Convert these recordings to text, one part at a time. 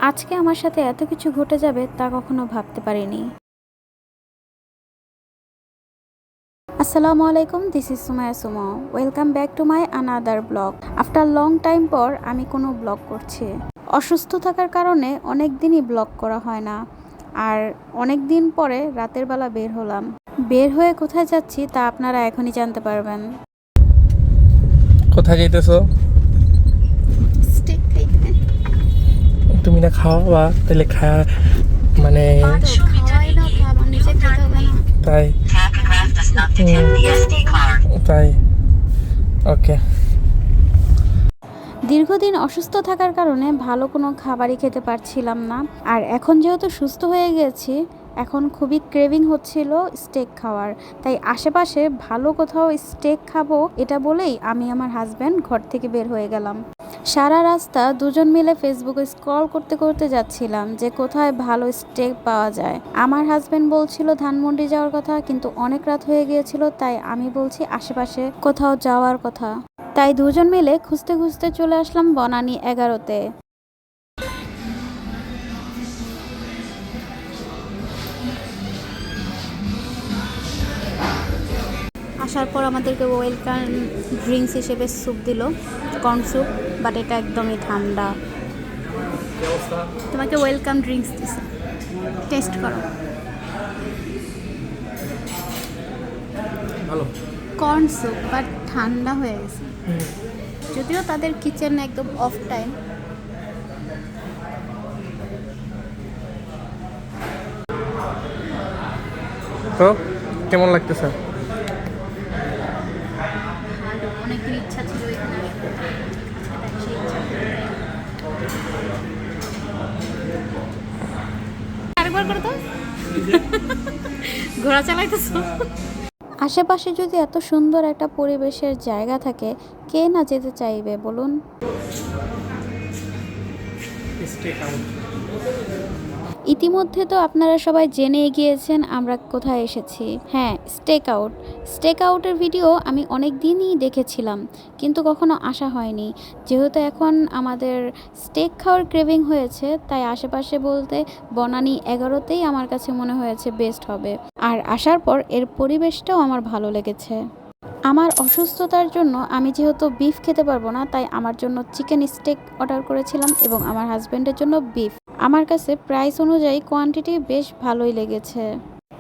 আজকে আমার সাথে এত কিছু ঘটে যাবে তা কখনো ভাবতে পারিনি। আসসালামু আলাইকুম, this is Sumaiya Sumo. Welcome back to my another blog. After long time পর আমি কোনো ব্লগ করছি। অসুস্থ থাকার কারণে অনেক দিনই ব্লগ করা হয় না, আর অনেক দিন পরে রাতের বেলা বের হলাম। বের হয়ে কোথায় যাচ্ছি তা আপনারা এখনই জানতে পারবেন। কোথায় যাইতেছো? স্টেক খাইতে। তুমি না খাওয়া, তাহলে মানে খাওয়াই না, খাবার নিচে খেতে হবে না। তাই তাই ওকে। দীর্ঘদিন অসুস্থ থাকার কারণে ভালো কোনো খাবারই খেতে পারছিলাম না, আর এখন যেহেতু সুস্থ হয়ে গেছি এখন খুবই ক্রেভিং হচ্ছিল স্টেক খাওয়ার। তাই আশেপাশে ভালো কোথাও স্টেক খাবো এটা বলেই আমি আমার হাজব্যান্ড ঘর থেকে বের হয়ে গেলাম। সারা রাস্তা দুজন মিলে ফেসবুকে স্ক্রল করতে করতে যাচ্ছিলাম যে কোথায় ভালো স্টেক পাওয়া যায়। আমার হাজব্যান্ড বলছিল ধানমন্ডি যাওয়ার কথা, কিন্তু অনেক রাত হয়ে গিয়েছিল, তাই আমি বলছি আশেপাশে কোথাও যাওয়ার কথা। তাই দুজন মিলে খুঁজতে খুঁজতে চলে আসলাম বনানী 11-তে। আসার পর আমাদেরকে ওয়েলকাম ড্রিঙ্কস হিসেবে স্যুপ দিল, কর্ন স্যুপ, বাট এটা একদমই ঠান্ডা। তোমাকে ওয়েলকাম ড্রিঙ্কস দিছে, টেস্ট করো। ভালো কর্ন স্যুপ বাট ঠান্ডা হয়ে গেছে, যদিও তাদের কিচেন একদম অফ টাইম। তো কেমন লাগতেছে? অনেকের ইচ্ছা ছিল এখানে আসতে, সেই ইচ্ছা আরেকবার করে তো ঘোড়া চালাইতেছো। আশেপাশে যদি এত সুন্দর একটা পরিবেশের জায়গা থাকে, কে না যেতে চাইবে বলুন। ইতিমধ্যে তো আপনারা সবাই জেনে গিয়েছেন আমরা কোথায় এসেছি। হ্যাঁ, স্টেক আউট। স্টেক আউটের ভিডিও আমি অনেক দিনই দেখেছিলাম, কিন্তু কখনো আসা হয়নি। যেহেতু এখন আমাদের স্টেক খাওয়ার ক্রেভিং হয়েছে, তাই আশেপাশে বলতে বনানী 11-তেই আমার কাছে মনে হয়েছে বেস্ট হবে। আর আসার পর এর পরিবেশটাও আমার ভালো লেগেছে। আমার অসুস্থতার জন্য আমি যেহেতু বিফ খেতে পারবো না, তাই আমার জন্য চিকেন স্টেক অর্ডার করেছিলাম এবং আমার হাজব্যান্ডের জন্য বিফ। আমার কাছে প্রাইস অনুযায়ী কোয়ান্টিটি বেশ ভালোই লেগেছে।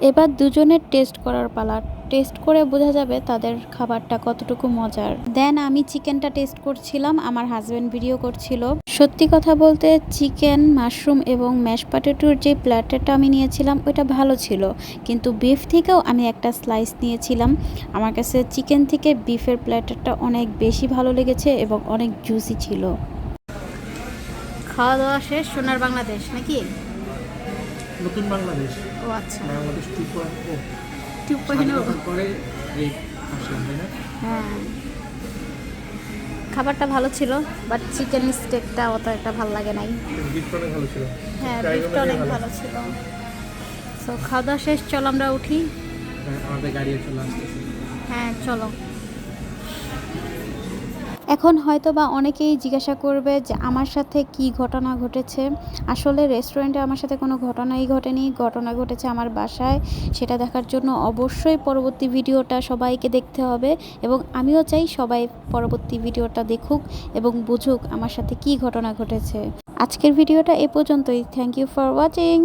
এবার দুজনের টেস্ট করার পালা। টেস্ট করে বোঝা যাবে তাদের খাবারটা কতটুকু মজার। দেন আমি চিকেনটা টেস্ট করছিলাম, আমার হাজব্যান্ড ভিডিও করছিল। সত্যি কথা বলতে চিকেন, মাশরুম এবং ম্যাশ পটেটোর যে প্ল্যাটারটা আমি নিয়েছিলাম ওইটা ভালো ছিল, কিন্তু বিফ থেকেও আমি একটা স্লাইস নিয়েছিলাম। আমার কাছে চিকেন থেকে বিফের প্ল্যাটারটা অনেক বেশি ভালো লেগেছে এবং অনেক জুসি ছিল। খাওয়া দাওয়া শেষ। সোনার বাংলাদেশ নাকি নতুন বাংলাদেশ? ও আচ্ছা, বাংলাদেশ 2.0 পরে এই আসলাম, তাই না? হ্যাঁ, খাবারটা ভালো ছিল, বাট চিকেন স্টেকটা অত একটা ভালো লাগে নাই। বিফটা অনেক ভালো ছিল। হ্যাঁ, বিফটা অনেক ভালো ছিল। সো খাওয়া দাওয়া শেষ, চলো আমরা উঠি। আমাদের গাড়ি চলে আসতেছে। হ্যাঁ চলো। এখন হয়তো বা অনেকেই জিজ্ঞাসা করবে যে আমার সাথে কি ঘটনা ঘটেছে। আসলে রেস্টুরেন্টে আমার সাথে কোনো ঘটনাই ঘটেনি, ঘটনা ঘটেছে আমার বাসায়। সেটা দেখার জন্য অবশ্যই পরবর্তী ভিডিওটা সবাইকে দেখতে হবে, এবং আমিও চাই সবাই পরবর্তী ভিডিওটা দেখুক এবং বুঝুক আমার সাথে কি ঘটনা ঘটেছে। আজকের ভিডিওটা এ পর্যন্তই। Thank you for watching.